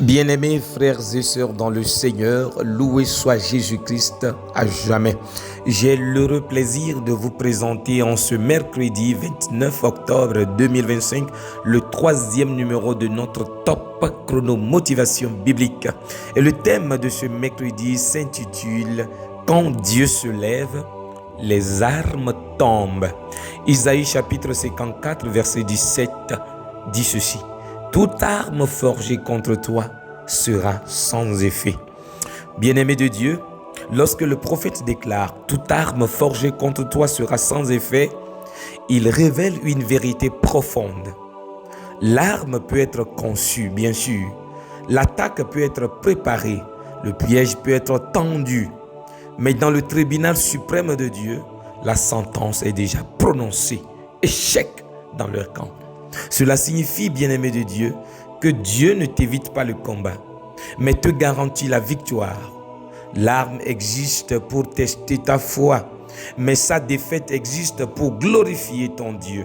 Bien-aimés frères et sœurs dans le Seigneur, loué soit Jésus-Christ à jamais. J'ai l'heureux plaisir de vous présenter en ce mercredi 29 octobre 2025 le troisième numéro de notre Top Chrono Motivation Biblique. Et le thème de ce mercredi s'intitule « Quand Dieu se lève, les armes tombent ». Isaïe chapitre 54 verset 17 dit ceci. Toute arme forgée contre toi sera sans effet. Bien-aimé de Dieu, lorsque le prophète déclare « toute arme forgée contre toi sera sans effet », il révèle une vérité profonde. L'arme peut être conçue, bien sûr. L'attaque peut être préparée. Le piège peut être tendu. Mais dans le tribunal suprême de Dieu, la sentence est déjà prononcée. Échec dans leur camp. Cela signifie, bien-aimé de Dieu, que Dieu ne t'évite pas le combat, mais te garantit la victoire. L'arme existe pour tester ta foi, mais sa défaite existe pour glorifier ton Dieu.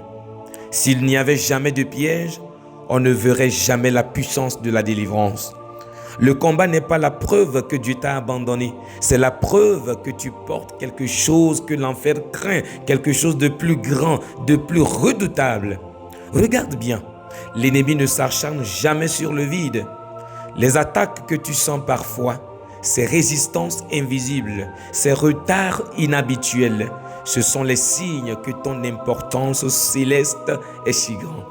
S'il n'y avait jamais de piège, on ne verrait jamais la puissance de la délivrance. Le combat n'est pas la preuve que Dieu t'a abandonné, c'est la preuve que tu portes quelque chose que l'enfer craint, quelque chose de plus grand, de plus redoutable. Regarde bien, l'ennemi ne s'acharne jamais sur le vide. Les attaques que tu sens parfois, ces résistances invisibles, ces retards inhabituels, ce sont les signes que ton importance céleste est si grande.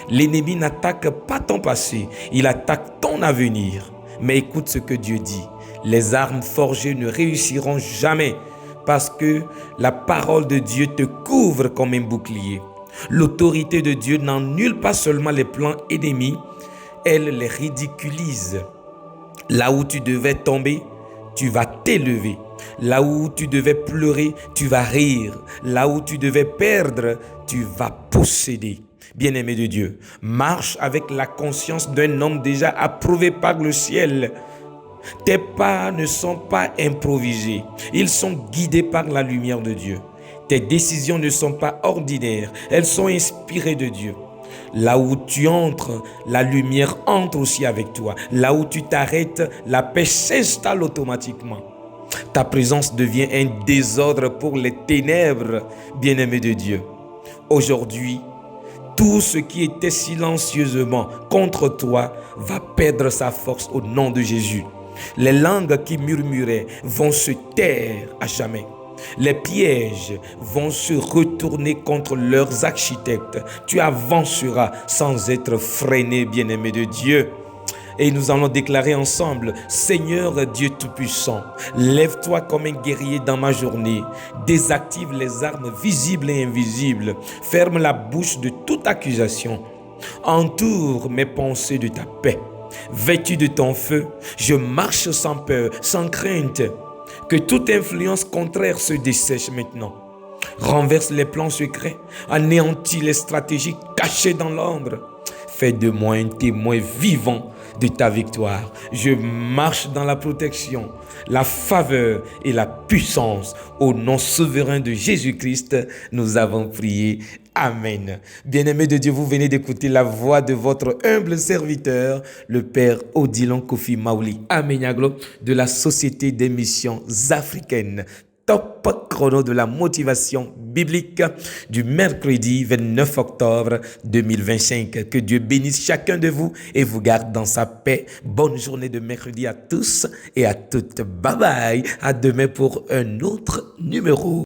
L'ennemi n'attaque pas ton passé, il attaque ton avenir. Mais écoute ce que Dieu dit, les armes forgées ne réussiront jamais parce que la parole de Dieu te couvre comme un bouclier. L'autorité de Dieu n'annule pas seulement les plans ennemis, elle les ridiculise. Là où tu devais tomber, tu vas t'élever. Là où tu devais pleurer, tu vas rire. Là où tu devais perdre, tu vas posséder. Bien-aimé de Dieu, marche avec la conscience d'un homme déjà approuvé par le ciel. Tes pas ne sont pas improvisés, ils sont guidés par la lumière de Dieu. Tes décisions ne sont pas ordinaires, elles sont inspirées de Dieu. Là où tu entres, la lumière entre aussi avec toi. Là où tu t'arrêtes, la paix s'installe automatiquement. Ta présence devient un désordre pour les ténèbres, bien-aimé de Dieu. Aujourd'hui, tout ce qui était silencieusement contre toi va perdre sa force au nom de Jésus. Les langues qui murmuraient vont se taire à jamais. Les pièges vont se retourner contre leurs architectes. Tu avanceras sans être freiné, bien-aimé de Dieu. Et nous allons déclarer ensemble, Seigneur Dieu Tout-Puissant, lève-toi comme un guerrier dans ma journée. Désactive les armes visibles et invisibles. Ferme la bouche de toute accusation. Entoure mes pensées de ta paix. Vêtu de ton feu, je marche sans peur, sans crainte. Que toute influence contraire se dessèche maintenant. Renverse les plans secrets, anéantis les stratégies cachées dans l'ombre. Fais de moi un témoin vivant de ta victoire. Je marche dans la protection, la faveur et la puissance. Au nom souverain de Jésus-Christ, nous avons prié. Amen. Bien-aimés de Dieu, vous venez d'écouter la voix de votre humble serviteur, le Père Odilon Kofi Maouli Amenyaglo de la Société des Missions Africaines. Top chrono de la motivation biblique du mercredi 29 octobre 2025. Que Dieu bénisse chacun de vous et vous garde dans sa paix. Bonne journée de mercredi à tous et à toutes. Bye bye. À demain pour un autre numéro.